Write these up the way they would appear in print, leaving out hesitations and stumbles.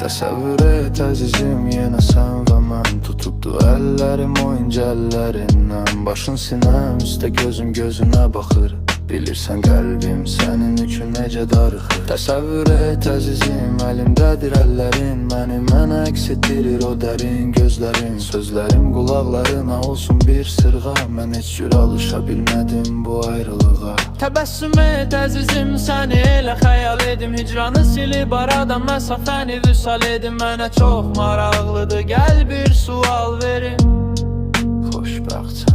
Təsəvvür et əzizim, yenə sən və mən tutubdu əllərim oyunca əllərindən. Başın sinəm üstə, gözüm gözünə baxır. Bilirsən qəlbim sənin üçün necə darıxır. Təsəvvür et əzizim, əlimdədir əllərin. Mənə əks etdirir o dərin gözlərin. Sözlərim qulaqlarına olsun bir sırğa. Mən heç cür alışa bilmədim bu ayrılığa. Təbəssüm et əzizim, səni elə xəyal edim. Hicranı silib aradan məsafəni vüsal edim. Mənə çox maraqlıdır, gəl bir sual verim. Xoşbəxtsən.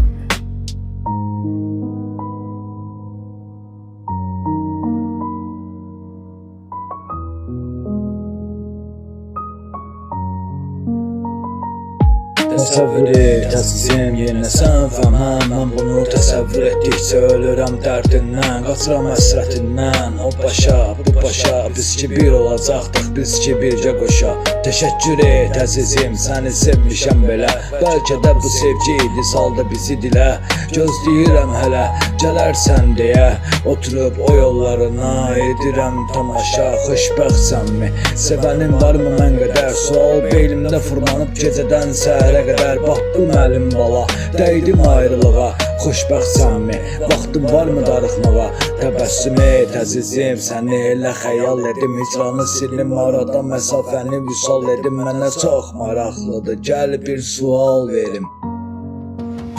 Təsəvvür et əzizim, yenə sən və mən bunu təsəvvür etdikcə ölürəm dərdindən. Qaçıram əsrətindən, o başa, bu başa. Biz ki bir olacaqdıq, biz ki bircə qoşa. Təşəkkür et əzizim, səni sevmişəm belə. Bəlkə də bu sevgi idi, saldı bizi dilə. Gözləyirəm hələ, gələrsən deyə. Oturub o yollarına edirəm tamaşa. Xoşbəxtsənmi? Sevənin varmı mən qədər? Sual beynimdə fırlanıb gecədən səhərə qədər. Bax bu məlim bala, dəydim ayrılığa. Xoşbəxtsənmi? Vaxtım varmı darıxmağa? Təbəssüm et əzizim, səni elə xəyal edim. Hicranı silim aradan məsafəni vüsal edim. Mənə çox maraqlıdır, gəl bir sual verim.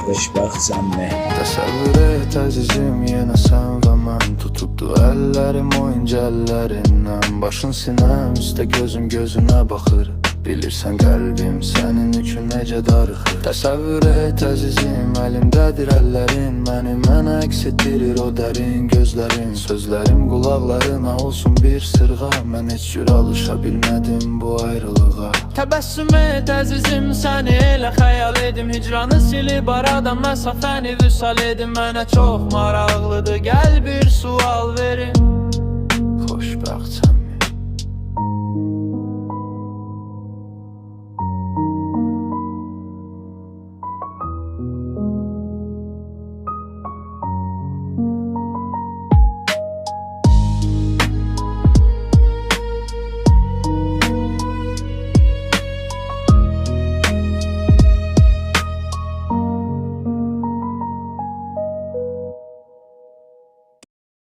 Xoşbəxtsənmi? Təsəvvür et əzizim, yenə sən və mən tutubdu əllərim oyunca əllərindən. Başın sinəm üstə, gözüm gözünə baxır. Bilirsən qəlbim sənin üçün necə darıxır. Təsəvvür et əzizim, əlimdədir əllərin. Mənə əks etdirir o dərin gözlərin. Sözlərim qulaqlarına olsun bir sırğa. Mən heç cür alışa bilmədim bu ayrılığa. Təbəssüm et əzizim, səni elə xəyal edim. Hicranı silib aradan məsafəni vüsal edim. Mənə çox maraqlıdır, gəl bir sual verim. Xoşbəxtsən.